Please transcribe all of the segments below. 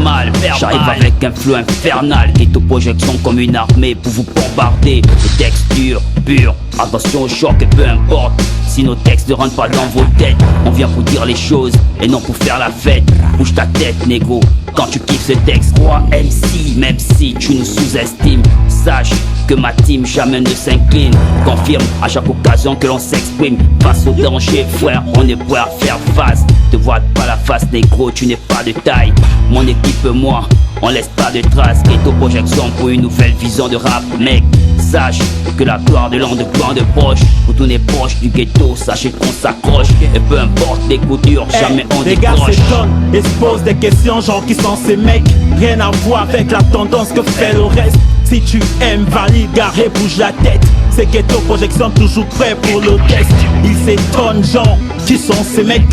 mal. J'arrive avec un flot infernal, ghetto projection comme une armée pour vous bombarder. Les textures pures, attention au choc et peu importe si nos textes ne rentrent pas dans vos têtes. On vient pour dire les choses et non pour faire la fête. Bouge ta tête négo quand tu kiffes ce texte. Roi MC, même si tu nous sous-estimes, sache que ma team jamais ne s'incline. Confirme à chaque occasion que l'on s'exprime. Face au danger frère, on est prêt à faire face. Te vois pas la face négro, tu n'es pas de taille. Mon équipe et moi, on laisse pas de traces. Ghetto projection pour une nouvelle vision de rap. Mec, sache que la gloire de l'an de plan de proche. Pour tourner proche du ghetto, sachez qu'on s'accroche. Et peu importe les coups durs, jamais on les gars décroche. s'étonnent et se posent des questions, genre qui sont ces mecs. Rien à voir avec la tendance que fait le reste. Si tu aimes, valide, garé, bouge la tête. C'est ghetto projection toujours prêt pour le test. Ils s'étonnent, genre qui sont ces mecs.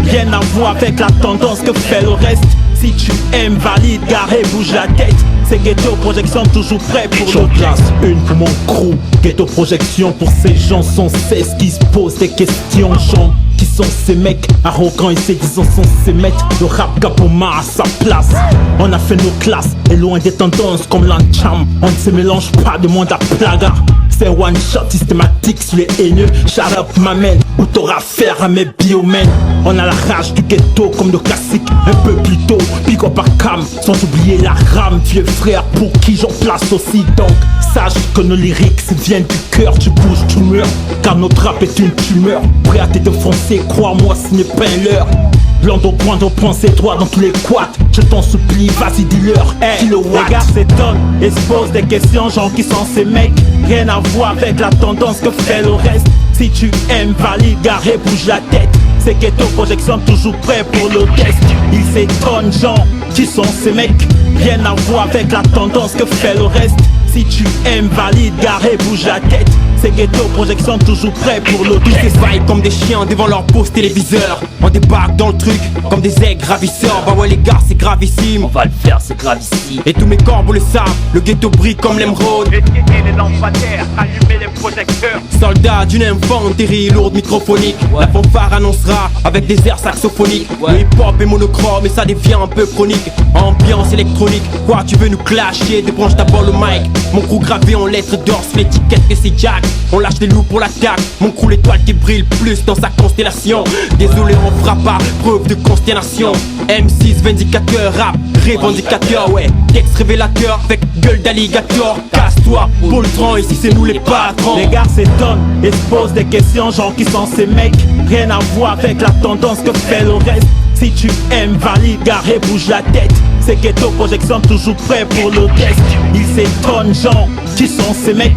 Rien à voir avec la tendance que fait le reste. Si tu aimes, valide, garé, bouge la tête. C'est ghetto projection toujours prêt pour le test. Une pour mon crew, ghetto projection pour ces gens sans cesse qui se posent des questions, genre qui sont ces mecs arrogants et se disant censés mettre le rap Gaboma à sa place. On a fait nos classes et loin des tendances comme l'ancham. On ne se mélange pas de monde à plaga. C'est one shot systématique sur les haineux. Shout up ma man, où t'auras affaire à mes biomènes. On a la rage du ghetto comme le classique. Un peu plus tôt, pick up à cam. Sans oublier la rame, vieux frère pour qui j'en place aussi. Donc sache que nos lyrics viennent du cœur. Tu bouges, tu meurs, car notre rap est une tumeur. Prêt à te défoncer, crois-moi ce n'est pas l'heure. Blando point, c'est toi dans tous les quads. Je t'en supplie, vas-y dis-leur, hey, les gars s'étonnent et se posent des questions, genre qui sont ces mecs. Rien à voir avec la tendance que fait le reste. Si tu aimes, valide, garé, bouge la tête. C'est ghetto projection toujours prêt pour le test. Ils s'étonnent, genre qui sont ces mecs. Rien à voir avec la tendance que fait le reste. Si tu aimes, valide, garé, bouge la tête. C'est ghetto projection toujours prêt pour le Tous ces vibes comme des chiens devant leur poste téléviseur. On débarque dans le truc comme des aigles ravisseurs. Bah ouais les gars c'est gravissime. On va le faire, c'est gravissime. Et tous mes corbeaux le savent, le ghetto brille comme l'émeraude. Éteindre les lampadaires, allumer les projecteurs. Soldat d'une infanterie lourde microphonique, La fanfare annoncera avec des airs saxophoniques. Le hip-hop est monochrome et ça devient un peu chronique. Ambiance électronique, quoi tu veux nous clasher? Débranche ta balle au mic. Mon crew gravé en lettres d'or sur l'étiquette que c'est Jack. On lâche des loups pour l'attaque. Mon crew l'étoile qui brille plus dans sa constellation. Désolé on fera pas preuve de consternation. M6 vindicateur, rap revendicateur. Ouais, texte révélateur avec gueule d'alligator. Casse-toi, poltron, ici c'est nous les patrons. Les gars s'étonnent et se posent des questions, genre qui sont ces mecs. Rien à voir avec la tendance que fait le reste. Si tu aimes, valide, garé, bouge la tête. C'est ghetto projection toujours prêt pour le test. Ils s'étonnent, genre qui sont ces mecs.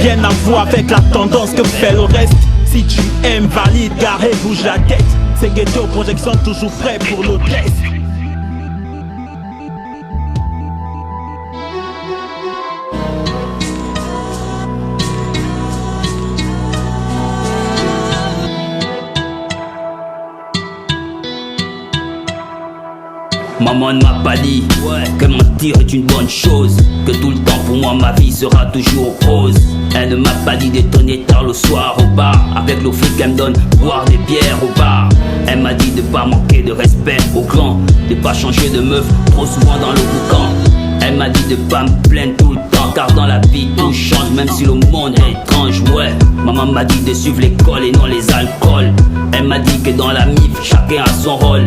Rien à voir avec la tendance que fait le reste. Si tu aimes, valide, garé, bouge la tête. C'est ghetto projection toujours prêt pour le test. Maman ne m'a pas dit que mentir est une bonne chose, que tout le temps pour moi ma vie sera toujours rose. Elle ne m'a pas dit d'étonner tard le soir au bar, avec l'eau fric qu'elle me donne, boire des bières au bar. Elle m'a dit de pas manquer de respect aux grands, de pas changer de meuf trop souvent dans le boucan. Elle m'a dit de pas me plaindre tout le temps, car dans la vie tout change, même si le monde est étrange. Ouais, maman m'a dit de suivre l'école et non les alcools. Elle m'a dit que dans la MIF chacun a son rôle.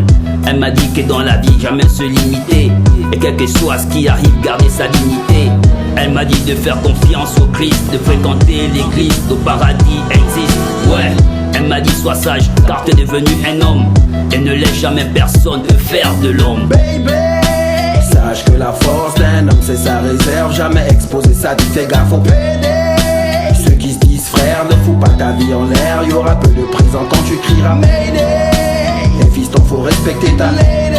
Elle m'a dit que dans la vie jamais se limiter, et quel que soit ce qui arrive garder sa dignité. Elle m'a dit de faire confiance au Christ, de fréquenter l'église, au paradis existe. Ouais, elle m'a dit sois sage car t'es devenu un homme, et ne laisse jamais personne te faire de l'homme. Baby, sache que la force d'un homme c'est sa réserve. Jamais exposer ça, tu fais gaffe au PD. Ceux qui se disent frères, ne fous pas ta vie en l'air. Y'aura peu de prison quand tu crieras Mayday. Les fistons faut respecter ta lady.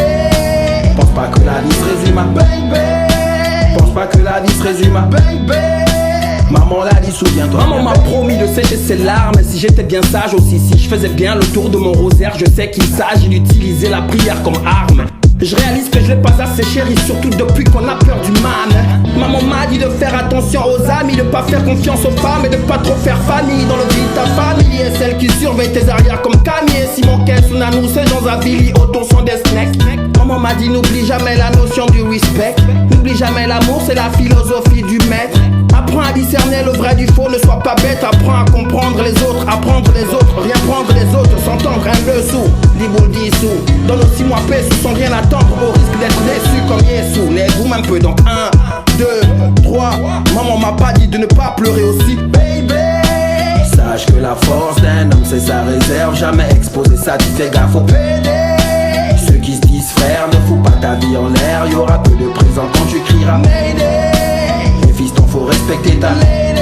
Pense pas que la vie se résume à bang bang. Pense pas que la vie se résume à bang bang. Maman l'a dit, souviens-toi. Maman m'a promis de sécher ses larmes si j'étais bien sage aussi. Si je faisais bien le tour de mon rosaire, je sais qu'il s'agit d'utiliser la prière comme arme. Je réalise que je l'ai pas assez chéri, surtout depuis qu'on a peur du man. Maman m'a dit de faire attention aux amis, de pas faire confiance aux femmes et de pas trop faire famille. Dans le vie ta famille est celle qui surveille tes arrières comme Camille. Si mon caisse on a nous ces gens à Billy, autour sont des snacks. Maman m'a m'a dit n'oublie jamais la notion du respect. N'oublie jamais l'amour, c'est la philosophie du maître. Apprends à discerner le vrai du faux, ne sois pas bête. Apprends à comprendre les autres, apprendre les autres, rien prendre les autres, s'entendre un dessous. Libre dissous, donne aussi moi paix sans rien attendre, au risque d'être déçu comme Yesu. Lève-vous un peu, donc 1, 2, 3. Maman m'a pas dit de ne pas pleurer aussi, baby. Sache que la force d'un homme c'est sa réserve. Jamais exposer ça, tu fais gaffe au PD. Ceux qui se disent frères, ne fous pas ta vie en l'air. Y'aura peu de présents quand tu crieras Mayday. Les fistons faut respecter ta lady.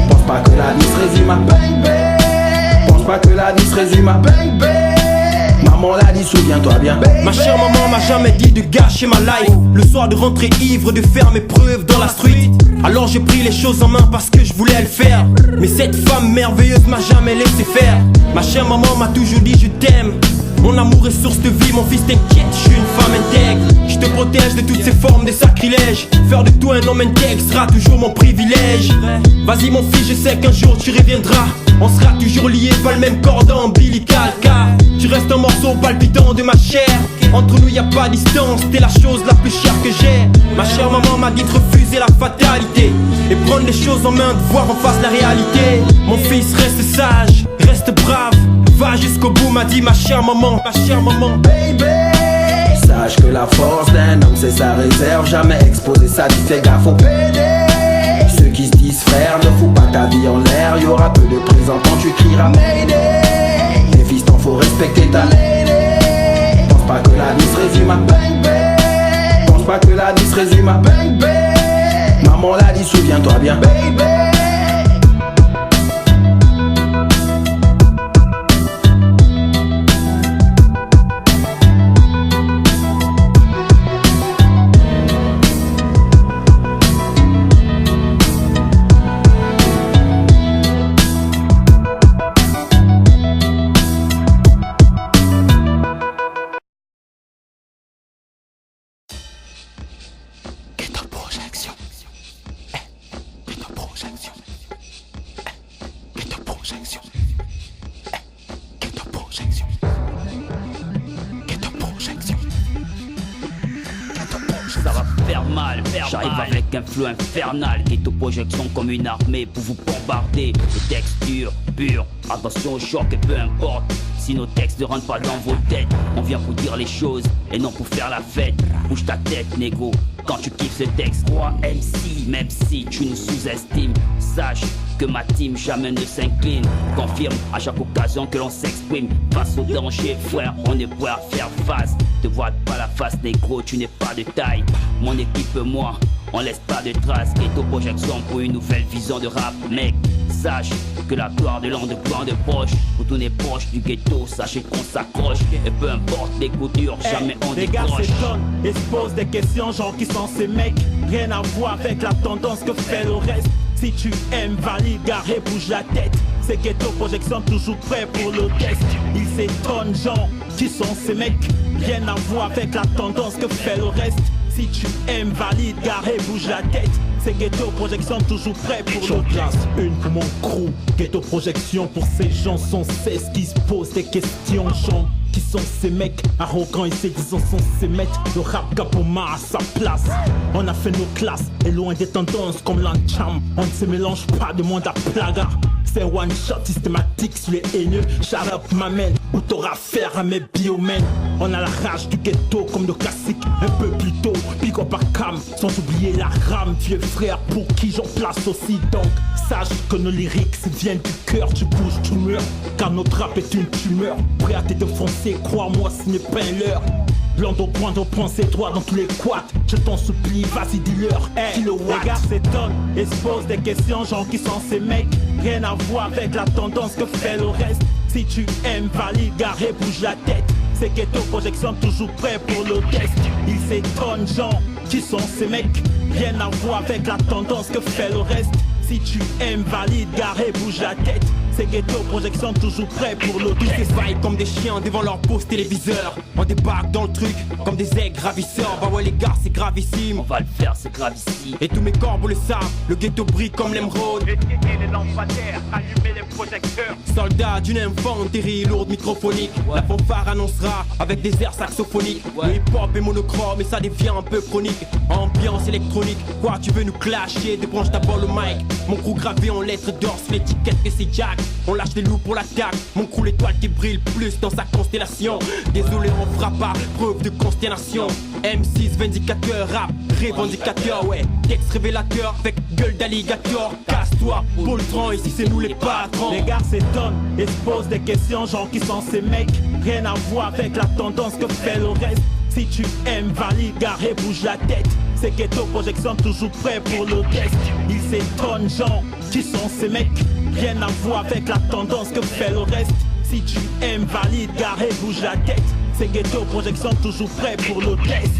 Pense pas que la vie se résume à bang bang. Pense pas que la vie se résume à bang bang. Maman l'a dit, souviens-toi bien. Ma chère maman m'a jamais dit de gâcher ma life. Le soir de rentrer ivre, de faire mes preuves dans la street. Alors j'ai pris les choses en main parce que je voulais le faire. Mais cette femme merveilleuse m'a jamais laissé faire. Ma chère maman m'a toujours dit je t'aime. Mon amour est source de vie, mon fils t'inquiète, je suis une femme intègre. Je te protège de toutes ces formes de sacrilège. Faire de toi un homme intègre sera toujours mon privilège. Vas-y mon fils, je sais qu'un jour tu reviendras. On sera toujours liés par le même cordon ombilical. Car tu restes un morceau palpitant de ma chair. Entre nous y a pas de distance, t'es la chose la plus chère que j'ai. Ma chère maman m'a dit de refuser la fatalité et prendre les choses en main, de voir en face la réalité. Mon fils reste sage, reste brave, va jusqu'au bout, m'a dit ma chère maman, baby. Sache que la force d'un homme c'est sa réserve. Jamais exposer ça, tu fais gaffe au PD. Ceux qui se disent frères, ne fous pas ta vie en l'air. Y'aura peu de présents quand tu crieras Mayday. Les fistons faut respecter ta lady. Pense pas que la vie se résume à bang bang. Pense pas que la vie se résume à bang bang. Maman l'a dit, souviens-toi bien, baby. Ça va faire mal, j'arrive avec un flot infernal. Ghetto projection comme une armée pour vous bombarder. Les textures pures, attention au choc et peu importe si nos textes ne rentrent pas dans vos têtes. On vient pour dire les choses et non pour faire la fête. Bouge ta tête négo quand tu kiffes ce texte. Crois MC, même si tu nous sous-estimes, sache que ma team jamais ne s'incline. Confirme à chaque occasion que l'on s'exprime. Face au danger frère, on est prêt à faire face. Te vois pas la face négro, tu n'es pas de taille. Mon équipe et moi, on laisse pas de traces. Ghetto projection pour une nouvelle vision de rap. Mec, sache que la gloire de l'underground est proche. Pour tourner proche du ghetto, sachez qu'on s'accroche. Et peu importe les coups durs, jamais on les gars décroche. s'étonnent et se posent des questions, genre qui sont ces mecs. Rien à voir avec la tendance que fait le reste. Si tu aimes, valide, garé, bouge la tête. C'est Ghetto Projection toujours prêt pour le test. Ils s'étonnent, genre, qui sont ces mecs. Rien à voir avec la tendance que fait le reste. Si tu aimes, valide, garé, bouge la tête. C'est Ghetto Projection toujours prêt pour le test. Une pour mon crew, Ghetto Projection pour ces gens sans cesse qui se posent des questions, genre. Qui sont ces mecs arrogants et se disant censés mettre le rap Gapoma à sa place. On a fait nos classes et loin des tendances comme l'encham. On ne se mélange pas de monde à plaga. C'est one shot systématique sur les haineux. Shout up m'amène où t'auras affaire à mes biomènes. On a la rage du ghetto comme le classique. Un peu plus tôt, pick up à cam. Sans oublier la rame, vieux frère pour qui j'en place aussi. Donc sache que nos lyrics viennent du cœur. Tu bouges, tu meurs, car notre rap est une tumeur. Prêt à te défoncer, crois-moi ce n'est pas l'heure. Blando prend ses droits dans tous les quads. Je t'en supplie, vas-y dis-leur, hey, les gars s'étonnent et se posent des questions, genre qui sont ces mecs. Rien à voir avec la tendance que fait le reste. Si tu aimes, valide, garé, bouge la tête. C'est Ghetto Projection toujours prêt pour le test. Ils s'étonnent, genre, qui sont ces mecs. Rien à voir avec la tendance que fait le reste. Si tu aimes, valide, garé, bouge la tête. C'est ghetto, projection toujours prêt pour le Tous test. ces vailles comme des chiens devant leur poste téléviseur. On débarque dans le truc comme des aigles ravisseurs. Bah ouais les gars c'est gravissime. On va le faire, c'est grave ici. Et tous mes corbeaux le savent, le ghetto brille comme l'émeraude. Éteigner les lampadaires, allumer les projecteurs. Soldat d'une infanterie lourde microphonique. La fanfare annoncera avec des airs saxophoniques. Le hip-hop est monochrome et ça devient un peu chronique. Ambiance électronique, quoi tu veux nous clasher? Débranche ta balle au mic. Mon crew gravé en lettres d'or sur l'étiquette que c'est Jack. On lâche les loups pour l'attaque. Mon crew l'étoile qui brille plus dans sa constellation. Désolé on fera pas preuve de consternation. M6 vindicateur, rap revendicateur, ouais. Texte révélateur avec gueule d'alligator. Casse-toi, poltron, ici c'est nous les patrons. Les gars s'étonnent et se posent des questions, genre qui sont ces mecs. Rien à voir avec la tendance que fait le reste. Si tu aimes, valide, garé, bouge la tête. C'est ghetto, projection toujours prêt pour le test. Ils s'étonnent, genre qui sont ces mecs. Rien à voir avec la tendance que fait le reste. Si tu aimes, valide, garé, bouge la tête. C'est ghetto, projection toujours prêt pour le test.